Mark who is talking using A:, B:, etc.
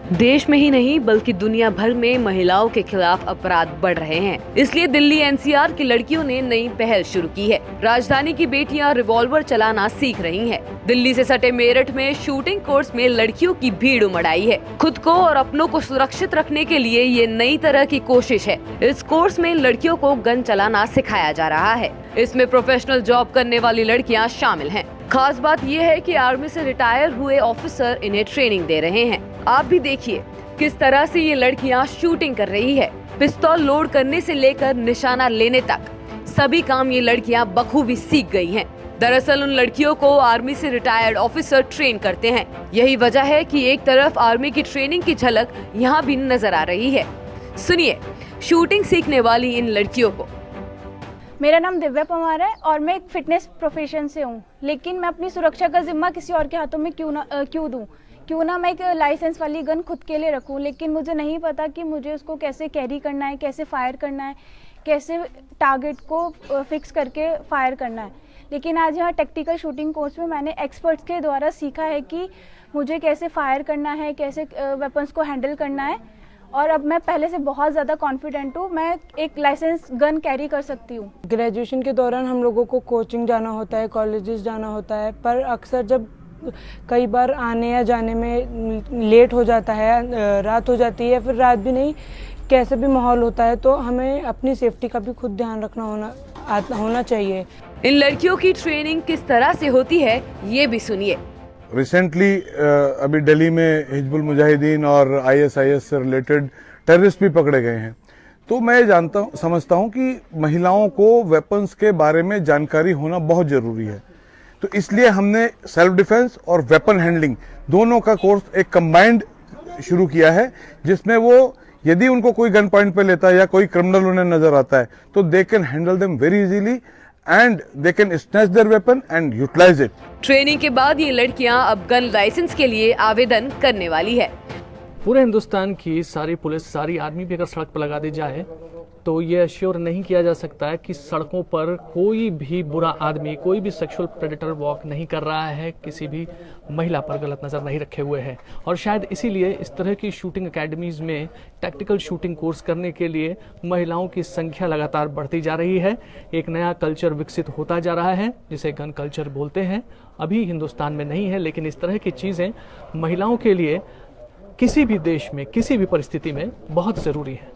A: देश में ही नहीं बल्कि दुनिया भर में महिलाओं के खिलाफ अपराध बढ़ रहे हैं। इसलिए दिल्ली एनसीआर की लड़कियों ने नई पहल शुरू की है। राजधानी की बेटियां रिवॉल्वर चलाना सीख रही हैं। दिल्ली से सटे मेरठ में शूटिंग कोर्स में लड़कियों की भीड़ उमड़ आई है। खुद को और अपनों को सुरक्षित रखने के लिए ये नई तरह की कोशिश है। इस कोर्स में लड़कियों को गन चलाना सिखाया जा रहा है। इसमें प्रोफेशनल जॉब करने वाली लड़कियां शामिल हैं। खास बात यह है कि आर्मी से रिटायर हुए ऑफिसर इन्हें ट्रेनिंग दे रहे हैं। आप भी देखिए किस तरह से ये लड़कियां शूटिंग कर रही है। पिस्तौल लोड करने से लेकर निशाना लेने तक सभी काम ये लड़कियां बखूबी सीख गई हैं। दरअसल उन लड़कियों को आर्मी से रिटायर्ड ऑफिसर ट्रेन करते हैं। यही वजह है कि एक तरफ आर्मी की ट्रेनिंग की झलक यहाँ भी नजर आ रही है। सुनिए शूटिंग सीखने वाली इन लड़कियों को।
B: मेरा नाम दिव्या पवार है और मैं एक फिटनेस प्रोफेशन से हूँ, लेकिन मैं अपनी सुरक्षा का जिम्मा किसी और के हाथों में क्यों दूँ। क्यों ना मैं एक लाइसेंस वाली गन खुद के लिए रखूँ, लेकिन मुझे नहीं पता कि मुझे उसको कैसे कैरी करना है, कैसे फायर करना है, कैसे टारगेट को फिक्स करके फायर करना है। लेकिन आज यहाँ टेक्टिकल शूटिंग कोर्स में मैंने एक्सपर्ट्स के द्वारा सीखा है कि मुझे कैसे फायर करना है, कैसे वेपन्स को हैंडल करना है, और अब मैं पहले से बहुत ज़्यादा कॉन्फिडेंट हूँ। मैं एक लाइसेंस गन कैरी कर सकती हूँ।
C: ग्रेजुएशन के दौरान हम लोगों को कोचिंग जाना होता है, कॉलेजेस जाना होता है, पर अक्सर जब कई बार आने या जाने में लेट हो जाता है, रात हो जाती है, फिर रात भी नहीं, कैसे भी माहौल होता है, तो हमें अपनी सेफ्टी का भी खुद ध्यान रखना होना चाहिए।
A: इन लड़कियों की ट्रेनिंग किस तरह से होती है ये भी सुनिए।
D: रिसेंटली अभी दिल्ली में हिजबुल मुजाहिदीन और आईएसआईएस से रिलेटेड टेररिस्ट भी पकड़े गए हैं। तो मैं समझता हूं कि महिलाओं को वेपन्स के बारे में जानकारी होना बहुत जरूरी है। तो इसलिए हमने सेल्फ डिफेंस और वेपन हैंडलिंग दोनों का कोर्स एक कंबाइंड शुरू किया है, जिसमें वो यदि उनको कोई गन पॉइंट पे लेता है या कोई क्रिमिनल उन्हें नजर आता है तो they can handle them very easily and they can snatch their weapon and utilize it.
A: Training के बाद ये लड़कियां अब गन लाइसेंस के लिए आवेदन करने वाली है।
E: पूरे हिंदुस्तान की सारी पुलिस, सारी आर्मी भी अगर सड़क पर लगा दी जाए तो ये अश्योर नहीं किया जा सकता है कि सड़कों पर कोई भी बुरा आदमी, कोई भी सेक्सुअल प्रेडेटर वॉक नहीं कर रहा है, किसी भी महिला पर गलत नज़र नहीं रखे हुए है। और शायद इसीलिए इस तरह की शूटिंग एकेडमीज़ में टैक्टिकल शूटिंग कोर्स करने के लिए महिलाओं की संख्या लगातार बढ़ती जा रही है। एक नया कल्चर विकसित होता जा रहा है जिसे गन कल्चर बोलते हैं। अभी हिंदुस्तान में नहीं है, लेकिन इस तरह की चीज़ें महिलाओं के लिए किसी भी देश में, किसी भी परिस्थिति में बहुत ज़रूरी है।